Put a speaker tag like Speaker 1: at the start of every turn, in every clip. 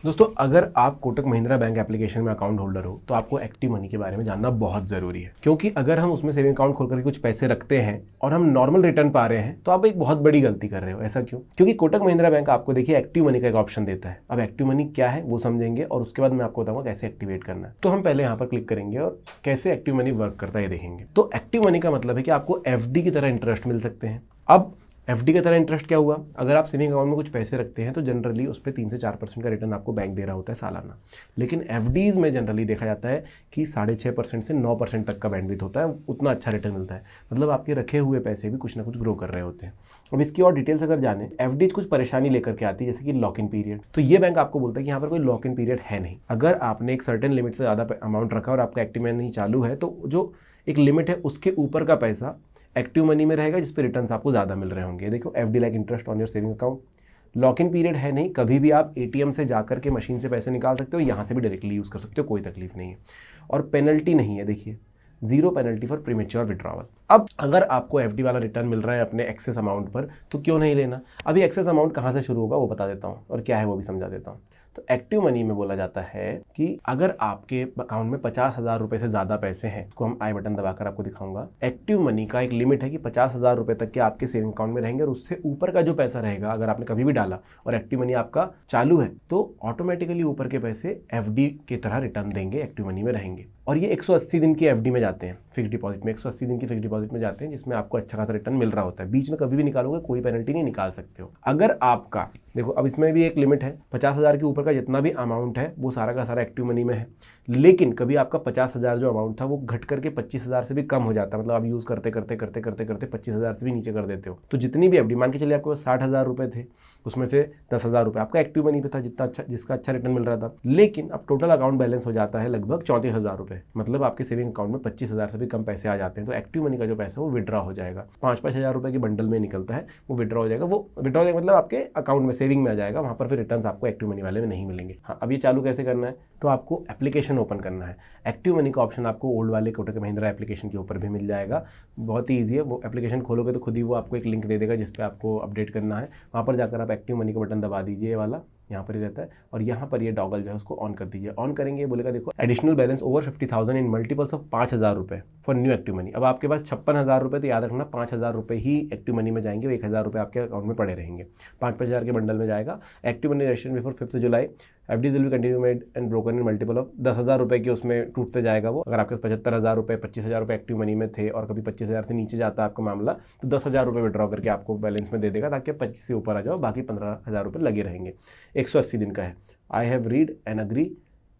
Speaker 1: दोस्तों, अगर आप कोटक महिंद्रा बैंक एप्लीकेशन में अकाउंट होल्डर हो तो आपको एक्टिव मनी के बारे में जानना बहुत जरूरी है, क्योंकि अगर हम उसमें सेविंग अकाउंट खोल करके कुछ पैसे रखते हैं और हम नॉर्मल रिटर्न पा रहे हैं तो आप एक बहुत बड़ी गलती कर रहे हो। ऐसा क्यों? क्योंकि कोटक महिंद्रा बैंक आपको देखिए एक्टिव मनी का एक ऑप्शन देता है। अब एक्टिव मनी क्या है वो समझेंगे और उसके बाद मैं आपको बताऊंगा कैसे एक्टिवेट करना है। तो हम पहले यहाँ पर क्लिक करेंगे और कैसे एक्टिव मनी वर्क करता है ये देखेंगे। तो एक्टिव मनी का मतलब है कि आपको एफडी की तरह इंटरेस्ट मिल सकते हैं। अब एफडी की तरह इंटरेस्ट क्या हुआ? अगर आप सेविंग अकाउंट में कुछ पैसे रखते हैं तो जनरली उस पर 3 से 4% का रिटर्न आपको बैंक दे रहा होता है सालाना। लेकिन एफडीज में जनरली देखा जाता है कि 6.5% से 9% तक का बैंडविड्थ होता है, उतना अच्छा रिटर्न मिलता है। मतलब आपके रखे हुए पैसे भी कुछ ना कुछ ग्रो कर रहे होते हैं। अब इसकी और डिटेल्स अगर जाने, एफडीज कुछ परेशानी लेकर के आती है, जैसे कि लॉक इन पीरियड। तो ये बैंक आपको बोलता है कि यहाँ पर कोई लॉक इन पीरियड है नहीं। अगर आपने एक सर्टेन लिमिट से ज़्यादा अमाउंट रखा और आपका एक्टिव मनी चालू है तो जो एक लिमिट है उसके ऊपर का पैसा एक्टिव मनी में रहेगा, जिस पे रिटर्न्स आपको ज़्यादा मिल रहे होंगे। देखो, FD like interest on your saving account. Lock in period है नहीं, कभी भी आप एटीएम से जाकर के मशीन से पैसे निकाल सकते हो, यहाँ से भी डायरेक्टली यूज़ कर सकते हो, कोई तकलीफ नहीं है। और पेनल्टी नहीं है, देखिए 0 पेनल्टी फॉर प्रीमेच्योर विड्रॉवल। अब अगर आपको एफडी वाला रिटर्न मिल रहा है अपने एक्सेस अमाउंट पर तो क्यों नहीं लेना? अभी एक्सेस अमाउंट कहाँ से शुरू होगा वो बता देता हूँ और क्या है वो भी समझा देता हूँ। तो एक्टिव मनी में बोला जाता है कि अगर आपके अकाउंट में 50,000 रुपए से ज़्यादा पैसे हैं, इसको हम आई बटन दबाकर आपको दिखाऊंगा। एक्टिव मनी का एक लिमिट है कि 50,000 रुपए तक के आपके सेविंग अकाउंट में रहेंगे और उससे ऊपर का जो पैसा रहेगा, अगर आपने कभी भी डाला और एक्टिव मनी आपका चालू है तो ऑटोमेटिकली ऊपर के पैसे एफडी की तरह रिटर्न देंगे, एक्टिव मनी में रहेंगे। और ये 180 दिन की एफडी में जाते हैं, फिक्स डिपॉजिट में 180 दिन की फिक्स डिपॉजिट में जाते हैं, जिसमें आपको अच्छा खासा रिटर्न मिल रहा होता है। बीच में कभी भी निकालोगे कोई पेनल्टी नहीं, निकाल सकते हो। अगर आपका देखो, अब इसमें भी एक लिमिट है, 50,000 के ऊपर का जितना भी अमाउंट है वो सारा का सारा एक्टिव मनी में है। लेकिन कभी आपका 50,000 जो अमाउंट था वो घट करके 25,000 से भी कम हो जाता है, मतलब आप यूज़ करते करते करते करते करते 25,000 से भी नीचे कर देते हो। तो जितनी भी एफडी, मान के चलिए आपके पास 60,000 रुपये थे, उसमें से 10,000 रुपये आपका एक्टिव मनी पे था, जिसका अच्छा रिटर्न मिल रहा था। लेकिन अब टोटल अकाउंट बैलेंस हो जाता है लगभग 34,000 रुपये, मतलब आपके सेविंग अकाउंट में 25,000 से भी कम पैसे आ जाते हैं। तो एक्टिव मनी का जो पैसा है वो विड्रॉ हो जाएगा, 5-5 हज़ार रुपये के बंडल में निकलता है, वो विड्रॉ हो जाएगा। वो विड्रॉ हो जाएगा मतलब आपके अकाउंट में, सेविंग में आ जाएगा, वहाँ पर फिर रिटर्न आपको एक्टिव मनी वाले में नहीं मिलेंगे। हाँ, अब ये चालू कैसे करना है? तो आपको एप्लीकेशन ओपन करना है। एक्टिव मनी का ऑप्शन आपको ओल्ड वाले कोटक महिंद्रा एप्लीकेशन के ऊपर भी मिल जाएगा, बहुत ही ईजी है। वो एप्लीकेशन खोलोगे तो खुद ही वो आपको एक लिंक दे देगा जिस पे आपको अपडेट करना है। वहाँ पर जाकर आप एक्टिव मनी का बटन दबा दीजिए, ये वाला यहाँ पर ही रहता है, और यहाँ पर ये डॉगल जो है उसको ऑन कर दीजिए। ऑन करेंगे बोलेगा देखो additional balance over 50,000 in multiples of 5,000 रुपये फॉर न्यू एक्टिव मनी। अब आपके पास 56,000 रुपये, तो याद रखना 5,000 रुपये ही एक्टिव मनी में जाएंगे, 1,000 रुपये आपके अकाउंट में पड़े रहेंगे। 5-5 हज़ार के बंडल में जाएगा। Active money registration before 5 July, FDs will be continue made and broken in multiple of 10,000 रुपये के उसमें टूटते जाएगा वो। अगर आपके 75,000 रुपये, 25,000 रुपये एक्टिव मनी में थे और कभी 25,000 से नीचे जाता है आपका मामला, तो 10,000 रुपये विड्रॉ करके आपको बैलेंस में दे देगा, ताकि 25 से ऊपर आ जाओ, बाकी 15,000 रुपये लगे रहेंगे। 180 दिन का है। I have read and agree,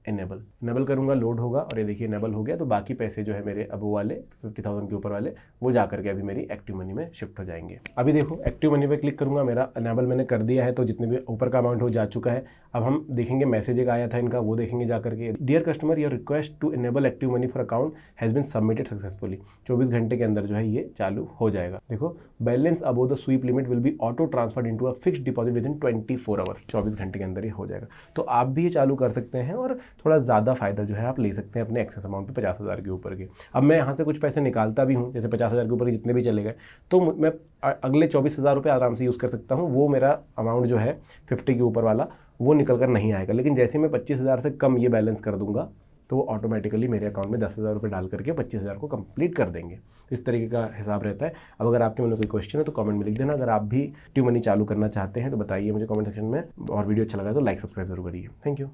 Speaker 1: enable करूंगा, लोड होगा, और ये देखिए इनेबल हो गया। तो बाकी पैसे जो है मेरे अब वो वाले 50,000 के ऊपर वाले वो जा करके अभी मेरी एक्टिव मनी में शिफ्ट हो जाएंगे। अभी देखो एक्टिव मनी पे क्लिक करूंगा, मेरा इनेबल मैंने कर दिया है, तो जितने भी ऊपर का अमाउंट हो जा चुका है। अब हम देखेंगे मैसेज एक आया था इनका, वो देखेंगे जा करके। Dear customer, your request to enable active money for account has been submitted successfully. 24 घंटे के अंदर जो है ये चालू हो जाएगा। देखो, balance above the SVEEP limit will be auto transferred into a fixed deposit with in 24 hours. 24 घंटे के अंदर ये हो जाएगा। तो आप भी ये चालू कर सकते हैं और थोड़ा ज़्यादा फायदा जो है आप ले सकते हैं अपने एक्सेस अमाउंट पे 50,000 के ऊपर के। अब मैं यहाँ से कुछ पैसे निकालता भी हूँ, जैसे 50,000 के ऊपर जितने भी चले गए, तो मैं अगले 24,000 रुपये आराम से यूज़ कर सकता हूँ। वो मेरा अमाउंट जो है 50 के ऊपर वाला वो निकल कर नहीं आएगा। लेकिन जैसे मैं 25,000 से कम ये बैलेंस कर दूंगा तो वो ऑटोमेटिकली मेरे अकाउंट में 10,000 रुपये डाल करके 25,000 को कंप्लीट कर देंगे। इस तरीके का हिसाब रहता है। अब अगर आपके मन में कोई क्वेश्चन है तो कमेंट में लिख देना। अगर आप भी एक्टिव मनी चालू करना चाहते हैं तो बताइए मुझे कमेंट सेक्शन में, और वीडियो अच्छा लगा तो लाइक सब्सक्राइब जरूर करिए। Thank you.